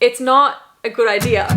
it's not a good idea.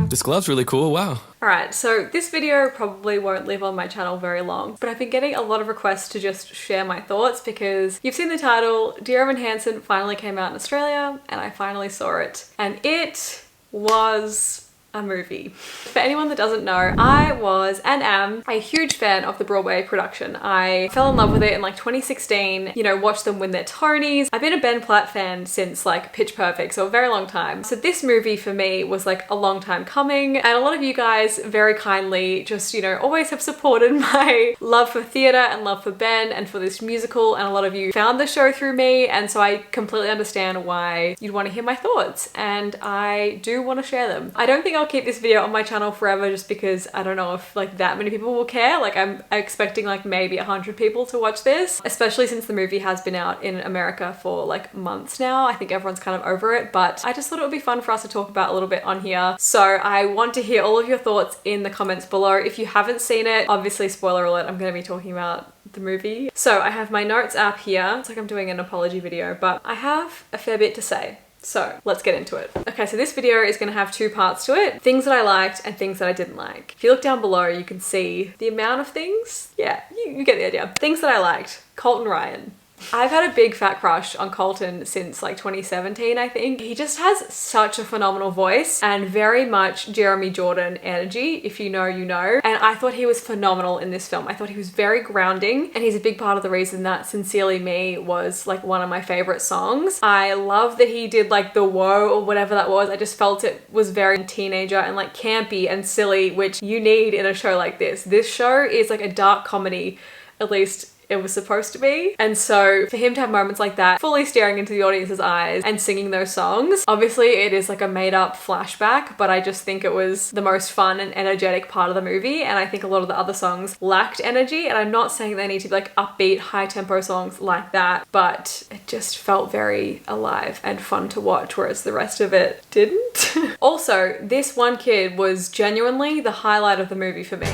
This glove's really cool, wow. Alright, so this video probably won't live on my channel very long, but I've been getting a lot of requests to just share my thoughts because you've seen the title, Dear Evan Hansen finally came out in Australia, and I finally saw it. And it was a movie. For anyone that doesn't know, I was and am a huge fan of the Broadway production. I fell in love with it in like 2016, you know, watched them win their Tonys. I've been a Ben Platt fan since like Pitch Perfect, so a very long time. So this movie for me was like a long time coming, and a lot of you guys very kindly just, you know, always have supported my love for theatre and love for Ben and for this musical, and a lot of you found the show through me, and so I completely understand why you'd want to hear my thoughts, and I do want to share them. I don't think I'll keep this video on my channel forever just because I don't know if like that many people will care. Like I'm expecting like maybe 100 people to watch this, especially since the movie has been out in America for like months now. I think everyone's kind of over it, but I just thought it would be fun for us to talk about a little bit on here. So I want to hear all of your thoughts in the comments below. If you haven't seen it, obviously spoiler alert, I'm going to be talking about the movie. So I have my notes app here. It's like I'm doing an apology video, but I have a fair bit to say. So let's get into it. Okay, so this video is going to have two parts to it. Things that I liked and things that I didn't like. If you look down below, you can see the amount of things. Yeah, you get the idea. Things that I liked. Colton Ryan. I've had a big fat crush on Colton since like 2017, I think. He just has such a phenomenal voice and very much Jeremy Jordan energy. If you know, you know. And I thought he was phenomenal in this film. I thought he was very grounding, and he's a big part of the reason that Sincerely Me was like one of my favorite songs. I love that he did like the whoa or whatever that was. I just felt it was very teenager and like campy and silly, which you need in a show like this. This show is like a dark comedy, at least it was supposed to be. And so for him to have moments like that, fully staring into the audience's eyes and singing those songs, obviously it is like a made up flashback, but I just think it was the most fun and energetic part of the movie. And I think a lot of the other songs lacked energy, and I'm not saying they need to be like upbeat, high tempo songs like that, but it just felt very alive and fun to watch, whereas the rest of it didn't. Also, this one kid was genuinely the highlight of the movie for me.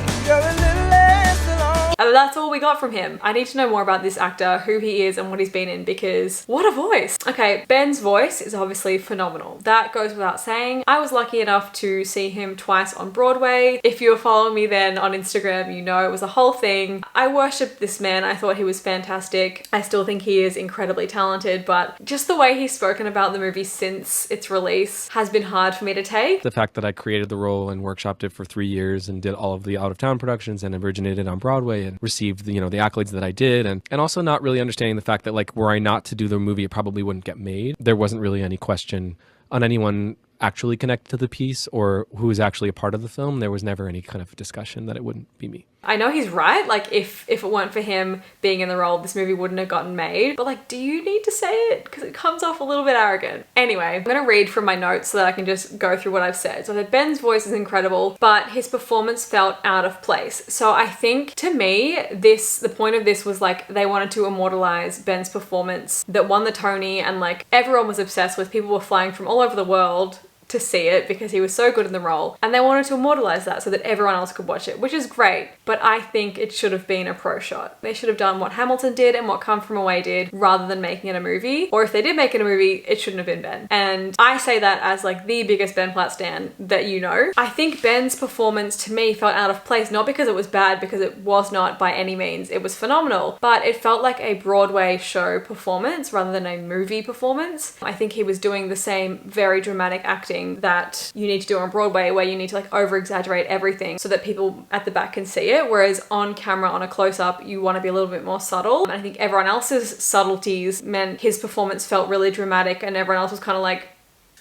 And that's all we got from him. I need to know more about this actor, who he is and what he's been in, because what a voice. Okay, Ben's voice is obviously phenomenal. That goes without saying. I was lucky enough to see him twice on Broadway. If you were following me then on Instagram, you know it was a whole thing. I worshipped this man. I thought he was fantastic. I still think he is incredibly talented, but just the way he's spoken about the movie since its release has been hard for me to take. The fact that I created the role and workshopped it for 3 years and did all of the out-of-town productions and originated on Broadway and received the, you know, the accolades that I did, and also not really understanding the fact that like were I not to do the movie, it probably wouldn't get made. There wasn't really any question on anyone actually connected to the piece or who was actually a part of the film. There was never any kind of discussion that it wouldn't be me. I know he's right, like if it weren't for him being in the role, this movie wouldn't have gotten made, but like, do you need to say it? Because it comes off a little bit arrogant. Anyway, I'm gonna read from my notes so that I can just go through what I've said. So that Ben's voice is incredible, but his performance felt out of place. So I think to me, the point of this was like they wanted to immortalize Ben's performance that won the Tony, and like everyone was obsessed with. People were flying from all over the world to see it because he was so good in the role, and they wanted to immortalize that so that everyone else could watch it, which is great, but I think it should have been a pro shot. They should have done what Hamilton did and what Come From Away did rather than making it a movie, or if they did make it a movie, it shouldn't have been Ben. And I say that as like the biggest Ben Platt stan that you know. I think Ben's performance to me felt out of place, not because it was bad, because it was not by any means. It was phenomenal, but it felt like a Broadway show performance rather than a movie performance. I think he was doing the same very dramatic acting that you need to do on Broadway, where you need to like over exaggerate everything so that people at the back can see it, whereas on camera on a close-up you want to be a little bit more subtle. And I think everyone else's subtleties meant his performance felt really dramatic, and everyone else was kind of like,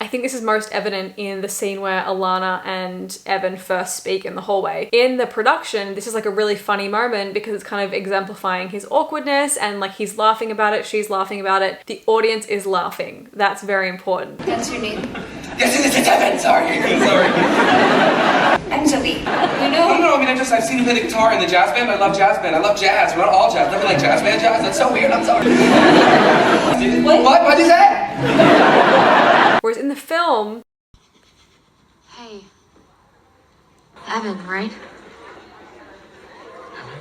I think this is most evident in the scene where Alana and Evan first speak in the hallway. In the production, this is like a really funny moment because it's kind of exemplifying his awkwardness, and like he's laughing about it, she's laughing about it. The audience is laughing. That's very important. That's your name? Yes, it's Evan, sorry. Sorry. Angelique. You know? No, I mean, I've seen you play the guitar in the jazz band. I love jazz band. I love jazz. We're not all jazz. Nothing like jazz band jazz. That's so weird. I'm sorry. What? What'd you say? Whereas in the film... Hey. Evan, right? Evan?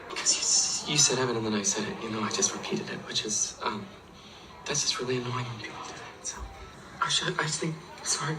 Because you said Evan and then I said it. You know, I just repeated it, which is, that's just really annoying when people do that, so... I just think, sorry.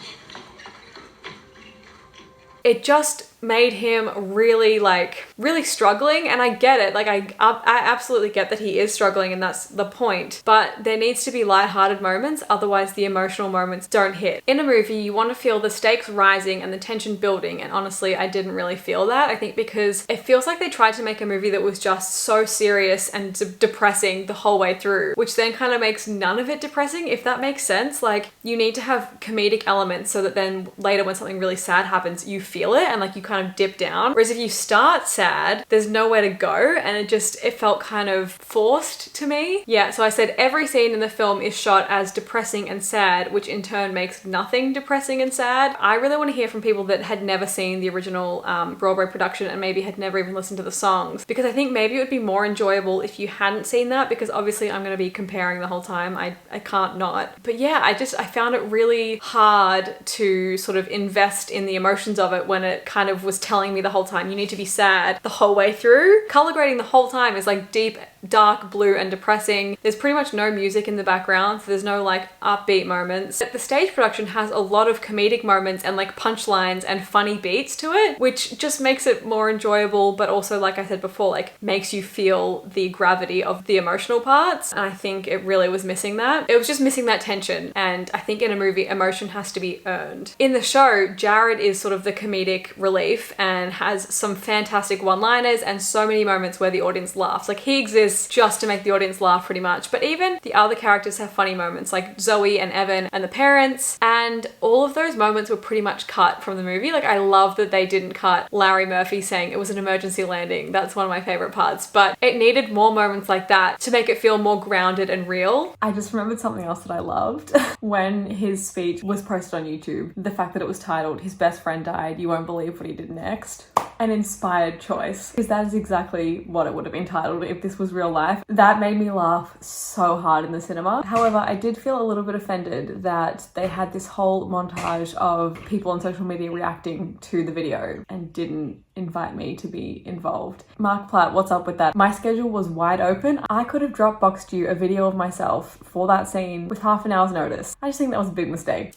It just made him really struggling, and I get it. Like I absolutely get that he is struggling, and that's the point. But there needs to be lighthearted moments, otherwise the emotional moments don't hit. In a movie, you want to feel the stakes rising and the tension building, and honestly, I didn't really feel that. I think because it feels like they tried to make a movie that was just so serious and depressing the whole way through, which then kind of makes none of it depressing, if that makes sense. Like, you need to have comedic elements so that then later when something really sad happens, you feel it and like you kind of dip down. Whereas if you start sad, there's nowhere to go, and it felt kind of forced to me. Yeah, so I said every scene in the film is shot as depressing and sad, which in turn makes nothing depressing and sad. I really want to hear from people that had never seen the original Broadway production and maybe had never even listened to the songs, because I think maybe it would be more enjoyable if you hadn't seen that, because obviously I'm going to be comparing the whole time. I can't not. But yeah, I found it really hard to sort of invest in the emotions of it when it kind of was telling me the whole time you need to be sad the whole way through. Color grading the whole time is like deep, dark blue and depressing. There's pretty much no music in the background, so there's no like upbeat moments. The stage production has a lot of comedic moments and like punchlines and funny beats to it, which just makes it more enjoyable, but also, like I said before, like makes you feel the gravity of the emotional parts. And I think it really was missing that. It was just missing that tension, and I think in a movie, emotion has to be earned. In the show, Jared is sort of the comedic relief and has some fantastic one-liners and so many moments where the audience laughs. Like, he exists just to make the audience laugh pretty much. But even the other characters have funny moments, like Zoe and Evan and the parents, and all of those moments were pretty much cut from the movie. Like, I love that they didn't cut Larry Murphy saying it was an emergency landing. That's one of my favorite parts, but it needed more moments like that to make it feel more grounded and real. I just remembered something else that I loved when his speech was posted on YouTube. The fact that it was titled "His Best Friend Died, You Won't Believe What He Did Next." An inspired choice, because that is exactly what it would have been titled if this was real life. That made me laugh so hard in the cinema. However, I did feel a little bit offended that they had this whole montage of people on social media reacting to the video and didn't invite me to be involved. Mark Platt, what's up with that? My schedule was wide open. I could have Dropboxed you a video of myself for that scene with half an hour's notice. I just think that was a big mistake.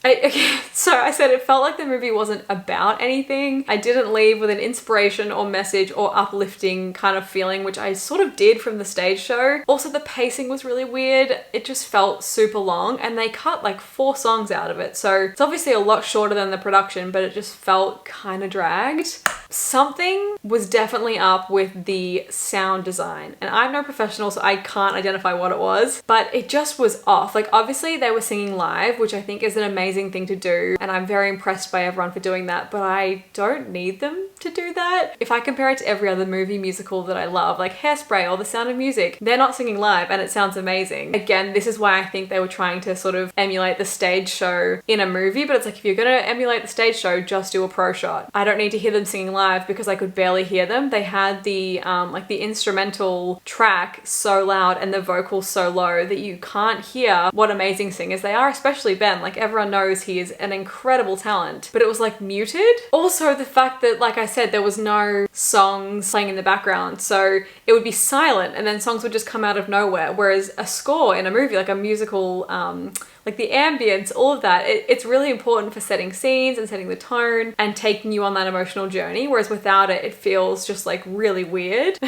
So I said it felt like the movie wasn't about anything. I didn't leave with an inspiration or message or uplifting kind of feeling, which I sort of did from the stage show. Also, the pacing was really weird. It just felt super long, and they cut like 4 songs out of it. So it's obviously a lot shorter than the production, but it just felt kind of dragged. Something was definitely up with the sound design, and I'm no professional, so I can't identify what it was, but it just was off. Like, obviously they were singing live, which I think is an amazing thing to do, and I'm very impressed by everyone for doing that, but I don't need them to do that. If I compare it to every other movie musical that I love, like Hairspray or The Sound of Music, they're not singing live and it sounds amazing. Again, this is why I think they were trying to sort of emulate the stage show in a movie, but it's like, if you're gonna emulate the stage show, just do a pro shot. I don't need to hear them singing live because I could barely hear them. They had the like the instrumental track so loud and the vocals so low that you can't hear what amazing singers they are, especially Ben. Like, everyone knows he is an incredible talent, but it was like muted. Also, the fact that, like I said, there was no songs playing in the background, so it would be silent and then songs would just come out of nowhere, whereas a score in a movie, like a musical, like the ambience, all of that, it's really important for setting scenes and setting the tone and taking you on that emotional journey, whereas without it, it feels just like really weird.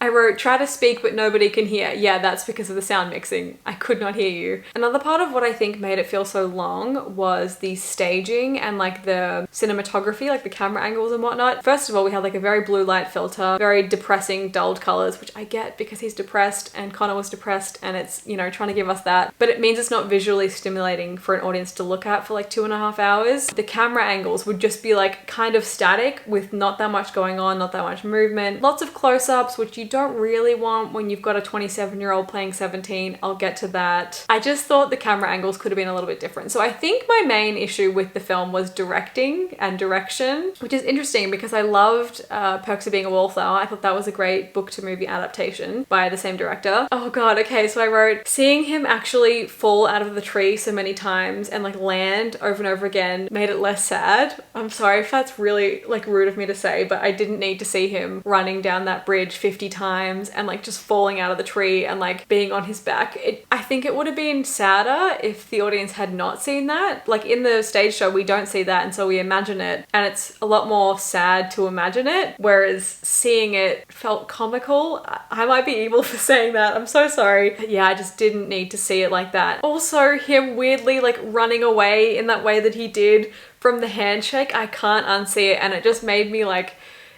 I wrote, try to speak but nobody can hear. Yeah, that's because of the sound mixing. I could not hear you. Another part of what I think made it feel so long was the staging and like the cinematography, like the camera angles and whatnot. First of all, we had like a very blue light filter, very depressing, dulled colors, which I get because he's depressed and Connor was depressed and it's, you know, trying to give us that. But it means it's not visually stimulating for an audience to look at for like 2.5 hours. The camera angles would just be like kind of static with not that much going on, not that much movement. Lots of close-ups, which you don't really want when you've got a 27-year-old playing 17. I'll get to that. I just thought the camera angles could have been a little bit different. So I think my main issue with the film was directing and direction, which is interesting because I loved Perks of Being a Wallflower. I thought that was a great book to movie adaptation by the same director. Oh god, okay, so I wrote, seeing him actually fall out of the tree so many times and like land over and over again made it less sad. I'm sorry if that's really like rude of me to say, but I didn't need to see him running down that bridge 50 times and like just falling out of the tree and like being on his back. I think it would have been sadder if the audience had not seen that. Like in the stage show, we don't see that, and so we imagine it, and it's a lot more sad to imagine it, whereas seeing it felt comical. I might be evil for saying that, I'm so sorry. But yeah, I just didn't need to see it like that. Also, him weirdly like running away in that way that he did from the handshake, I can't unsee it, and it just made me like,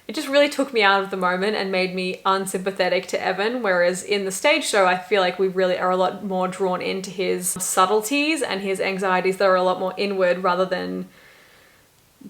it just really took me out of the moment and made me unsympathetic to Evan, whereas in the stage show, I feel like we really are a lot more drawn into his subtleties and his anxieties that are a lot more inward rather than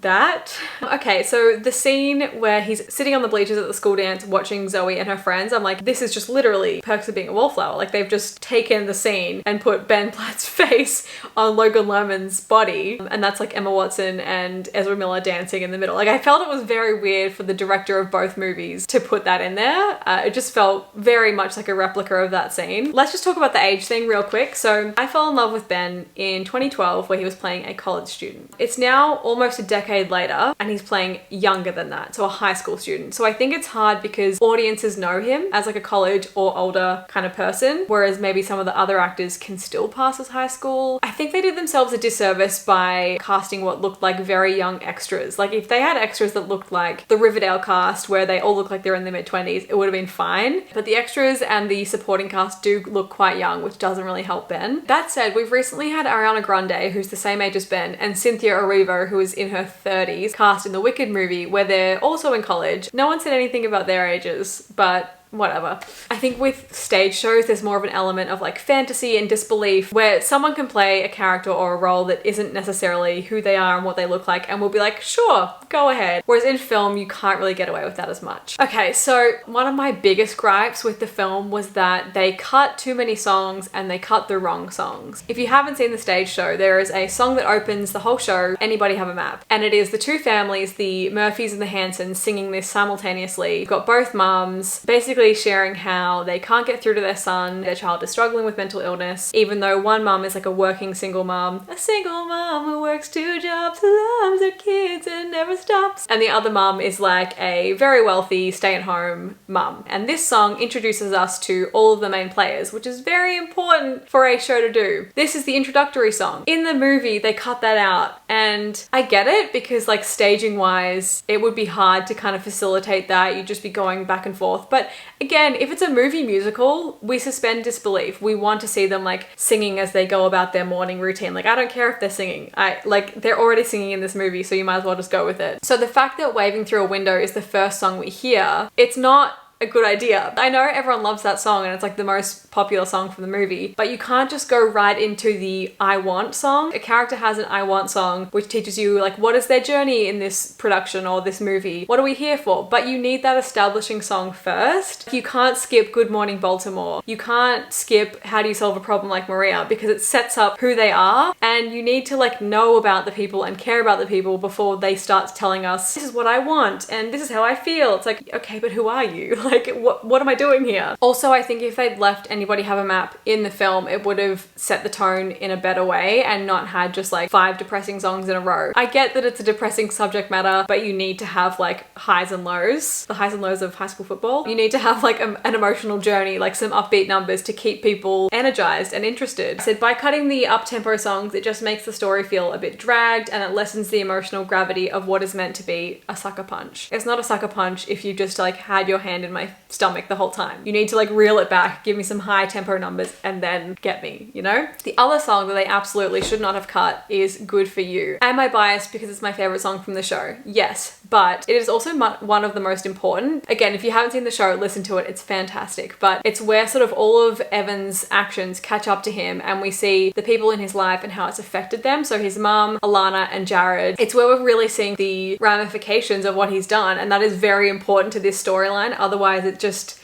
that. Okay, so the scene where he's sitting on the bleachers at the school dance watching Zoe and her friends, I'm like, this is just literally Perks of Being a Wallflower. Like, they've just taken the scene and put Ben Platt's face on Logan Lerman's body, and that's like Emma Watson and Ezra Miller dancing in the middle. Like, I felt it was very weird for the director of both movies to put that in there. It just felt very much like a replica of that scene. Let's just talk about the age thing real quick. So I fell in love with Ben in 2012 where he was playing a college student. It's now almost a decade later and he's playing younger than that, so a high school student. So I think it's hard because audiences know him as like a college or older kind of person, whereas maybe some of the other actors can still pass as high school. I think they did themselves a disservice by casting what looked like very young extras. Like if they had extras that looked like the Riverdale cast where they all look like they're in their mid-20s, it would have been fine. But the extras and the supporting cast do look quite young, which doesn't really help Ben. That said, we've recently had Ariana Grande, who's the same age as Ben, and Cynthia Erivo, who is in her 30s, cast in the Wicked movie where they're also in college. No one said anything about their ages, but whatever. I think with stage shows, there's more of an element of like fantasy and disbelief where someone can play a character or a role that isn't necessarily who they are and what they look like, and we'll be like, sure, go ahead. Whereas in film, you can't really get away with that as much. Okay, so one of my biggest gripes with the film was that they cut too many songs and they cut the wrong songs. If you haven't seen the stage show, there is a song that opens the whole show, Anybody Have a Map? And it is the two families, the Murphys and the Hansons, singing this simultaneously. You've got both mums basically sharing how they can't get through to their son, their child is struggling with mental illness, even though one mum is like a working single mum, a single mum who works 2 jobs, who loves her kids and never stops, and the other mum is like a very wealthy stay-at-home mum. And this song introduces us to all of the main players, which is very important for a show to do. This is the introductory song. In the movie, they cut that out, and I get it because like staging wise, it would be hard to kind of facilitate that. You'd just be going back and forth. But again, if it's a movie musical, we suspend disbelief. We want to see them like singing as they go about their morning routine. Like, I don't care if they're singing. They're already singing in this movie, so you might as well just go with it. So the fact that Waving Through a Window is the first song we hear, it's not a good idea. I know everyone loves that song and it's like the most popular song from the movie, but you can't just go right into the I Want song. A character has an I Want song which teaches you like what is their journey in this production or this movie, what are we here for, but you need that establishing song first. You can't skip Good Morning Baltimore. You can't skip How Do You Solve a Problem Like Maria, because it sets up who they are, and you need to like know about the people and care about the people before they start telling us this is what I want and this is how I feel. It's like, okay, but who are you? Like, what am I doing here? Also, I think if they'd left Anybody Have a Map in the film, it would have set the tone in a better way and not had just like 5 depressing songs in a row. I get that it's a depressing subject matter, but you need to have like highs and lows, the highs and lows of high school football. You need to have like an emotional journey, like some upbeat numbers to keep people energized and interested. I said by cutting the up-tempo songs, it just makes the story feel a bit dragged and it lessens the emotional gravity of what is meant to be a sucker punch. It's not a sucker punch if you just like had your hand in my stomach the whole time. You need to like reel it back, give me some high tempo numbers and then get me, you know? The other song that they absolutely should not have cut is Good For You. Am I biased because it's my favorite song from the show? Yes, but it is also one of the most important. Again, if you haven't seen the show, listen to it, it's fantastic, but it's where sort of all of Evan's actions catch up to him and we see the people in his life and how it's affected them. So his mum, Alana and Jared, it's where we're really seeing the ramifications of what he's done, and that is very important to this storyline. Otherwise it just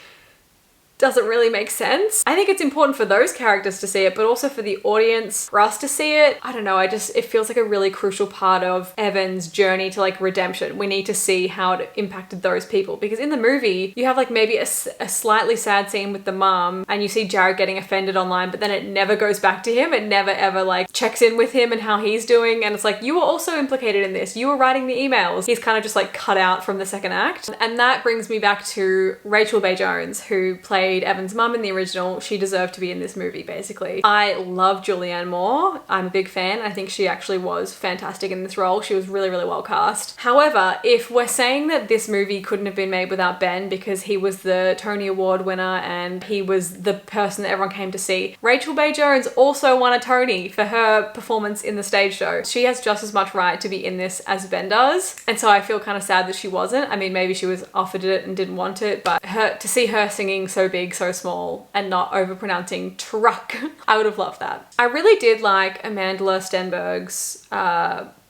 doesn't really make sense. I think it's important for those characters to see it, but also for the audience, for us to see it. I don't know, it feels like a really crucial part of Evan's journey to like redemption. We need to see how it impacted those people, because in the movie you have like maybe a slightly sad scene with the mom and you see Jared getting offended online, but then it never goes back to him. It never ever like checks in with him and how he's doing, and it's like, you were also implicated in this, you were writing the emails. He's kind of just like cut out from the second act. And that brings me back to Rachel Bay Jones, who played Evan's mum in the original. She deserved to be in this movie, basically. I love Julieanne Moore. I'm a big fan. I think she actually was fantastic in this role. She was really, really well cast. However, if we're saying that this movie couldn't have been made without Ben because he was the Tony Award winner and he was the person that everyone came to see, Rachel Bay Jones also won a Tony for her performance in the stage show. She has just as much right to be in this as Ben does. And so I feel kind of sad that she wasn't. I mean, maybe she was offered it and didn't want it, but to see her singing So Big, So Small and not overpronouncing truck, I would have loved that. I really did like Amanda Stenberg's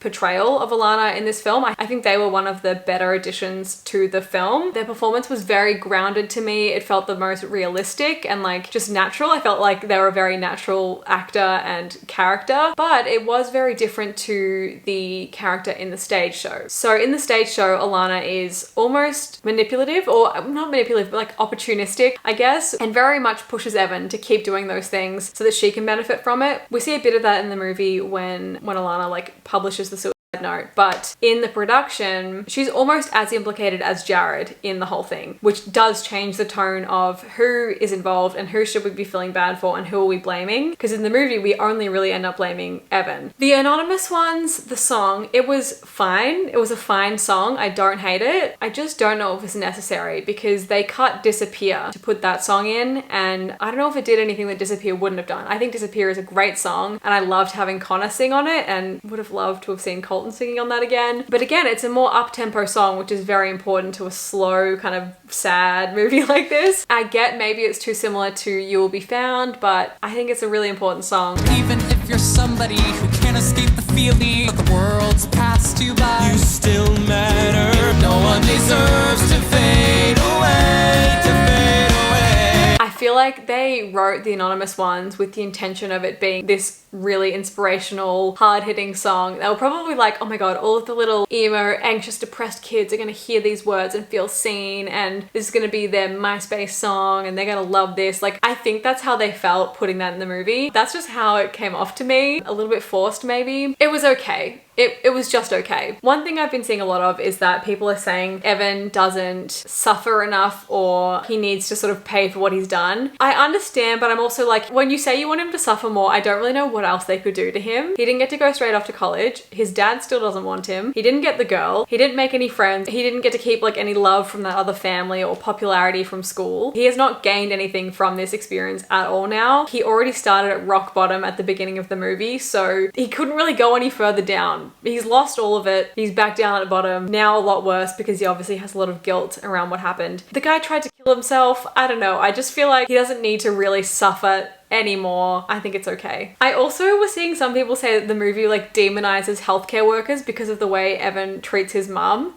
portrayal of Alana in this film. I think they were one of the better additions to the film. Their performance was very grounded to me. It felt the most realistic and like just natural. I felt like they were a very natural actor and character, but it was very different to the character in the stage show. So in the stage show, Alana is almost manipulative, or not manipulative, but like opportunistic, I guess, and very much pushes Evan to keep doing those things so that she can benefit from it. We see a bit of that in the movie when Alana like publishes the suicide note, but in the production she's almost as implicated as Jared in the whole thing, which does change the tone of who is involved and who should we be feeling bad for and who are we blaming, because in the movie we only really end up blaming Evan. The Anonymous Ones, the song, it was fine. It was a fine song. I don't hate it. I just don't know if it's necessary, because they cut Disappear to put that song in, and I don't know if it did anything that Disappear wouldn't have done. I think Disappear is a great song and I loved having Connor sing on it and would have loved to have seen Colton singing on that again. But again, it's a more up-tempo song, which is very important to a slow kind of sad movie like this. I get maybe it's too similar to You Will Be Found, but I think it's a really important song. Even if you're somebody who can't escape the feeling that the world's passed you by, you still matter. No one deserves to fade away, to fade away. I feel like they wrote the Anonymous Ones with the intention of it being this really inspirational, hard-hitting song. They were probably like, oh my god, all of the little emo, anxious, depressed kids are gonna hear these words and feel seen, and this is gonna be their MySpace song and they're gonna love this. Like, I think that's how they felt putting that in the movie. That's just how it came off to me. A little bit forced maybe. It was okay. It was just okay. One thing I've been seeing a lot of is that people are saying Evan doesn't suffer enough, or he needs to sort of pay for what he's done. I understand, but I'm also like, when you say you want him to suffer more, I don't really know what else they could do to him. He didn't get to go straight off to college. His dad still doesn't want him. He didn't get the girl. He didn't make any friends. He didn't get to keep like any love from that other family or popularity from school. He has not gained anything from this experience at all now. He already started at rock bottom at the beginning of the movie, so he couldn't really go any further down. He's lost all of it. He's back down at the bottom. Now a lot worse because he obviously has a lot of guilt around what happened. The guy tried to kill himself. I don't know. I just feel like he doesn't need to really suffer anymore. I think it's okay. I also was seeing some people say that the movie like demonizes healthcare workers because of the way Evan treats his mum.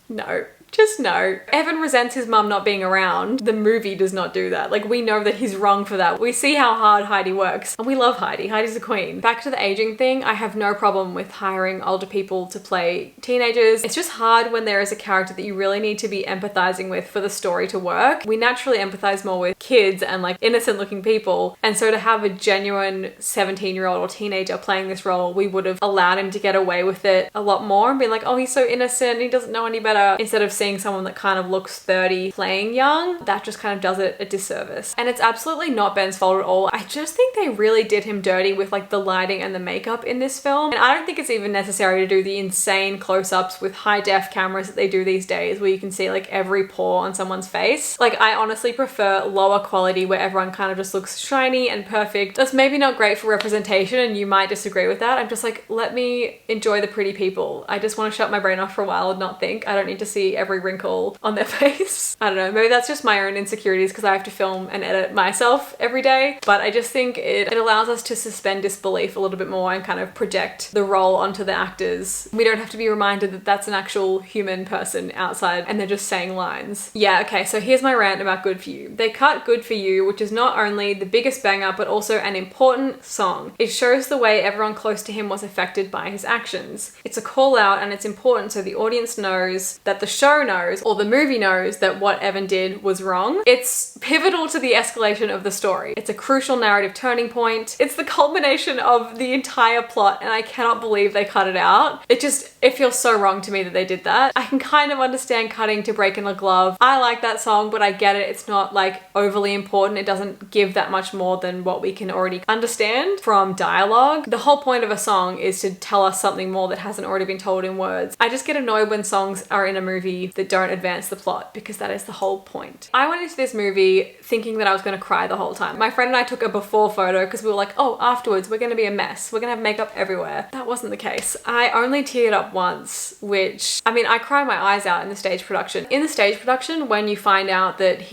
No. Just no. Evan resents his mum not being around. The movie does not do that. Like, we know that he's wrong for that. We see how hard Heidi works, and we love Heidi. Heidi's a queen. Back to the aging thing, I have no problem with hiring older people to play teenagers. It's just hard when there is a character that you really need to be empathizing with for the story to work. We naturally empathize more with kids and like innocent looking people, and so to have a genuine 17-year-old or teenager playing this role, we would have allowed him to get away with it a lot more and been like, oh, he's so innocent, he doesn't know any better, instead of seeing someone that kind of looks 30 playing young. That just kind of does it a disservice. And it's absolutely not Ben's fault at all. I just think they really did him dirty with like the lighting and the makeup in this film. And I don't think it's even necessary to do the insane close-ups with high-def cameras that they do these days where you can see like every pore on someone's face. Like, I honestly prefer lower quality where everyone kind of just looks shiny and perfect. That's maybe not great for representation, and you might disagree with that. I'm just like, let me enjoy the pretty people. I just want to shut my brain off for a while and not think. I don't need to see every every wrinkle on their face. I don't know, maybe that's just my own insecurities because I have to film and edit myself every day, but I just think it allows us to suspend disbelief a little bit more and kind of project the role onto the actors. We don't have to be reminded that that's an actual human person outside and they're just saying lines. Yeah, okay, so here's my rant about Good For You. They cut Good For You, which is not only the biggest banger, but also an important song. It shows the way everyone close to him was affected by his actions. It's a call out and it's important so the audience knows, that the show knows, or the movie knows that what Evan did was wrong. It's pivotal to the escalation of the story. It's a crucial narrative turning point. It's the culmination of the entire plot and I cannot believe they cut it out. It feels so wrong to me that they did that. I can kind of understand cutting to Break in a Glove. I like that song, but I get it. It's not like overly important. It doesn't give that much more than what we can already understand from dialogue. The whole point of a song is to tell us something more that hasn't already been told in words. I just get annoyed when songs are in a movie that don't advance the plot because that is the whole point. I went into this movie thinking that I was going to cry the whole time. My friend and I took a before photo because we were like, oh, afterwards we're going to be a mess. We're going to have makeup everywhere. That wasn't the case. I only teared up once, which, I mean, I cry my eyes out in the stage production. In the stage production, when you find out that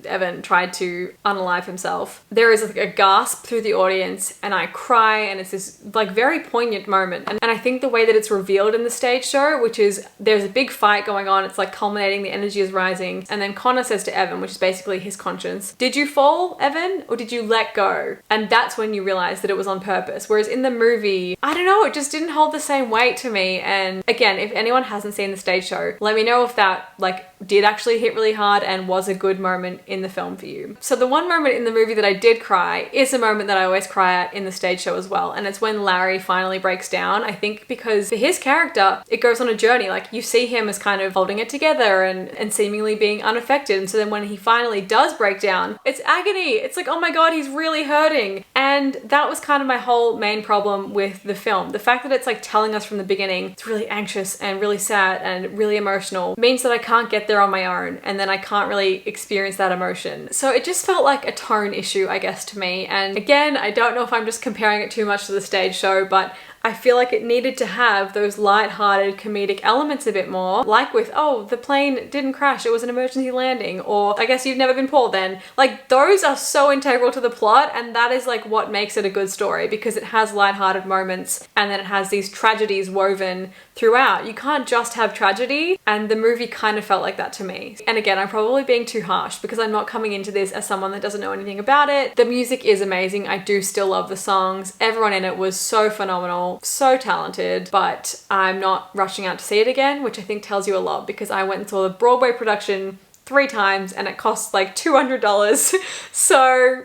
Evan tried to unalive himself, there is a gasp through the audience and I cry and it's this like very poignant moment. And I think the way that it's revealed in the stage show, which is there's a big fight going on, it's like culminating, the energy is rising, and then Connor says to Evan, which is basically his conscience, did you fall, Evan, or did you let go? And that's when you realize that it was on purpose. Whereas in the movie, I don't know, it just didn't hold the same weight to me. And again, if anyone hasn't seen the stage show, let me know if that like did actually hit really hard and was a good moment in the film for you. So the one moment in the movie that I did cry is a moment that I always cry at in the stage show as well. And it's when Larry finally breaks down. I think because for his character, it goes on a journey. Like you see him as kind of holding it together and seemingly being unaffected. And so then when he finally does break down, it's agony. It's like, oh my God, he's really hurting. And that was kind of my whole main problem with the film. The fact that it's like telling us from the beginning, it's really anxious and really sad and really emotional, means that I can't get there on my own and then I can't really experience that emotion. So it just felt like a tone issue, I guess, to me. And again, I don't know if I'm just comparing it too much to the stage show, but I feel like it needed to have those light-hearted comedic elements a bit more, like with, oh, the plane didn't crash, it was an emergency landing, or I guess you've never been poor then. Like those are so integral to the plot, and that is like what makes it a good story, because it has light-hearted moments and then it has these tragedies woven throughout. You can't just have tragedy, and the movie kind of felt like that to me. And again, I'm probably being too harsh because I'm not coming into this as someone that doesn't know anything about it. The music is amazing. I do still love the songs. Everyone in it was so phenomenal, so talented, but I'm not rushing out to see it again, which I think tells you a lot, because I went and saw the Broadway production 3 times and it cost like $200. So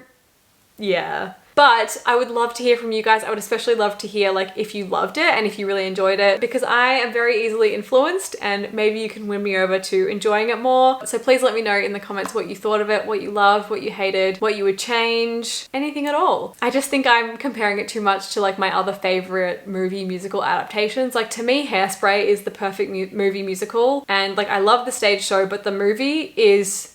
yeah. But I would love to hear from you guys. I would especially love to hear like if you loved it and if you really enjoyed it, because I am very easily influenced and maybe you can win me over to enjoying it more. So please let me know in the comments what you thought of it, what you loved, what you hated, what you would change, anything at all. I just think I'm comparing it too much to like my other favorite movie musical adaptations. Like to me, Hairspray is the perfect movie musical, and like I love the stage show, but the movie is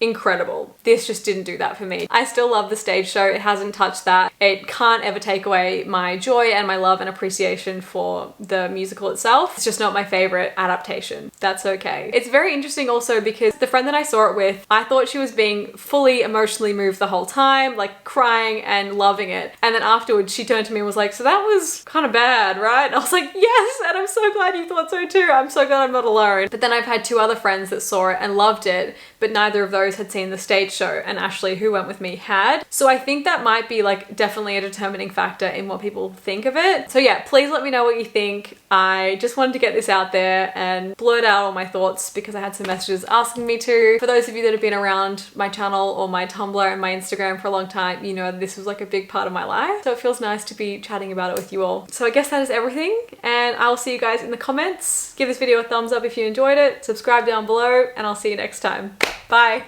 incredible. This just didn't do that for me. I still love the stage show. It hasn't touched that. It can't ever take away my joy and my love and appreciation for the musical itself. It's just not my favorite adaptation. That's okay. It's very interesting also because the friend that I saw it with, I thought she was being fully emotionally moved the whole time, like crying and loving it. And then afterwards she turned to me and was like, so that was kind of bad, right? And I was like, yes, and I'm so glad you thought so too. I'm so glad I'm not alone. But then I've had 2 other friends that saw it and loved it, but neither of those had seen the stage show, and Ashley, who went with me, had. So I think that might be like definitely a determining factor in what people think of it. So yeah, please let me know what you think. I just wanted to get this out there and blurt out all my thoughts because I had some messages asking me to. For those of you that have been around my channel or my Tumblr and my Instagram for a long time, you know this was like a big part of my life. So it feels nice to be chatting about it with you all. So I guess that is everything, and I'll see you guys in the comments. Give this video a thumbs up if you enjoyed it, subscribe down below, and I'll see you next time. Bye.